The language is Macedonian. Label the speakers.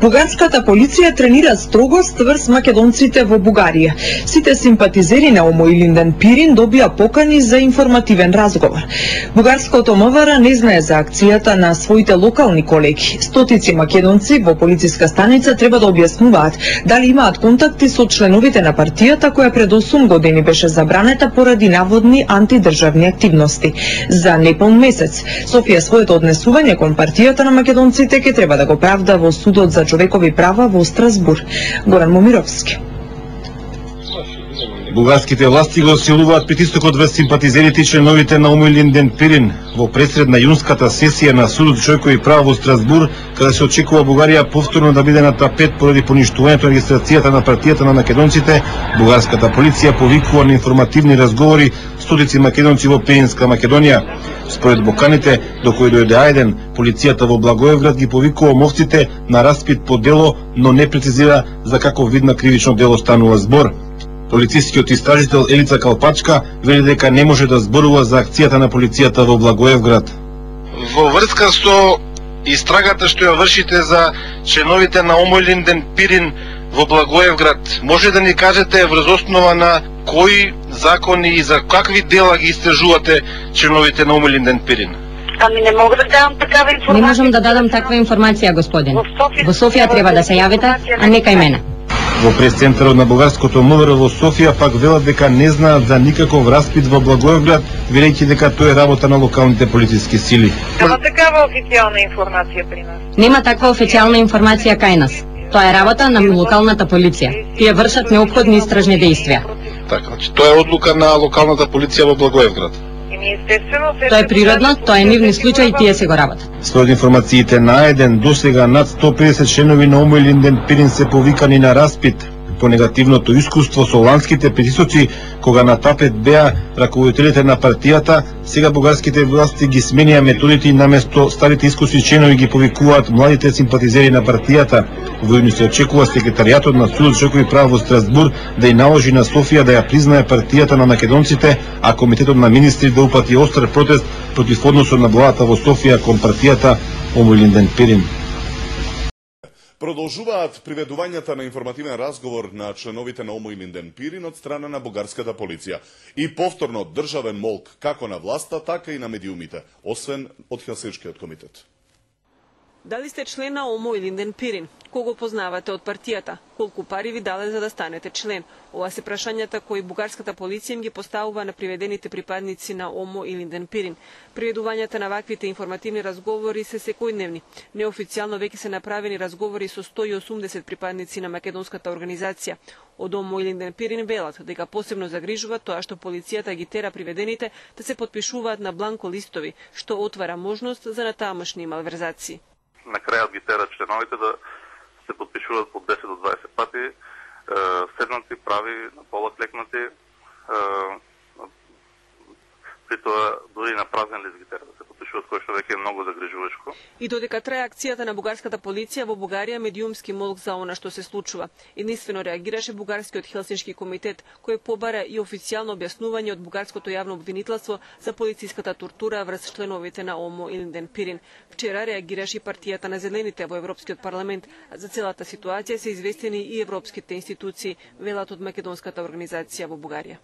Speaker 1: Бугарската полиција тренира строгост врз македонците во Бугарија. Сите симпатизери на Омо Илинден Пирин добија покани за информативен разговор. Бугарското МВР не знае за акцијата на своите локални колеги. Стотици македонци во полициска станица треба да објаснуваат дали имаат контакти со членовите на партијата која пред 8 години беше забранета поради наводни антидржавни активности. За непон месец Софија своето однесување кон партијата на македонците ќе треба да го правда во судот за човекови права во Страсбур. Горан Момировски.
Speaker 2: Бугарските власти го силуваат притискот врз симпатизерите и членовите на Омо Илинден Пирин во пресред на јунската сесија на Судот за човекови права во Страсбур, каде се очекува Бугарија повторно да биде на тапет поради поништувањето на регистрацијата на партијата на македонците. Бугарската полиција повикува на информативни разговори стотици македонци во Пиринска Македонија. Според боканите до кои дојде Ајден, полицијата во Благоевград ги повикува омовците на распит по дело, но не прецизира за каков вид на кривично дело станува збор. Полицискиот истражител Елица Калпачка вели дека не може да зборува за акцијата на полицијата во Благоевград.
Speaker 3: Во врска со истрагата што ја вршите за членовите на Омо Илинден Пирин во Благоевград, може да ни кажете врз основа на кои закони и за какви дела ги истражувате членовите на Омо Илинден Пирин?
Speaker 4: Ами не мога да дадам такава информација.
Speaker 5: Не можам да дадам таква информација, господин. Во Софија треба да се јавите, а не кај мене.
Speaker 2: Во пресцентарот на бугарското МВР во Софија пак велат дека не знаат за никаков распит во Благоевград, велејќи дека тоа е работа на локалните полициски сили.
Speaker 4: Нема такава официјална информација при нас.
Speaker 5: Нема таква официјална информација кај нас. Тоа е работа на локалната полиција. Тие вршат неопходни истражни действија.
Speaker 3: Така, значи тоа е одлука на локалната полиција во Благоевград.
Speaker 5: Тоа е природно, тоа е нивни случаи и тие се го работат.
Speaker 2: Според информациите на Ајден, досега над 150 членови на Омо Илинден Пирин се повикани на распит по негативното искуство со ланските притисоци, кога на тапет беа раководителите на партијата. Сега бугарските власти ги сменија методите и наместо старите искусни членови ги повикуваат младите симпатизери на партијата. Војно се очекува секретаријатот на Судот за човекови права во Страсбур да и наложи на Софија да ја признае партијата на македонците, а комитетот на министри да упати остар протест против односот на владата во Софија кон партијата Омо Илинден Пирин.
Speaker 6: Продолжуваат приведувањата на информативен разговор на членовите на Омо Илинден Пирин од страна на бугарската полиција и повторно државен молк како на власта, така и на медиумите, освен од Хелсиншкиот комитет.
Speaker 7: Дали сте член на Омо Илинден Пирин? Кого познавате од партијата? Колку пари ви дале за да станете член? Ова се прашањата кои бугарската полиција им ги поставува на приведените припадници на Омо Илинден Пирин. Приведувањата на ваквите информативни разговори се секојдневни. Неофицијално веќе се направени разговори со 180 припадници на македонската организација. Од Омо Илинден Пирин велат дека посебно загрижува тоа што полицијата ги тера приведените да се потпишуваат на бланко листови, што отвара можност за натамошни малверзации.
Speaker 8: На крајот ги тера членовите да се подпишуваат по 10 до 20 пати, седнати, прави, на пола клекнати, при тоа дури на празен лист ги тера да се подпишуваат, кој што веќе е многу загрижувачко.
Speaker 7: И додека трае акцијата на бугарската полиција во Бугарија, медиумски молк за она што се случува. Единствено реагираше бугарскиот Хелсиншки комитет, кој побара и официјално објаснување од бугарското јавно обвинителство за полициската тортура врз членовите на Омо Илинден Пирин. Вчера реагираше и партијата на Зелените во Европскиот парламент. За целата ситуација се известени и европските институции, велат од македонската организација во Бугарија.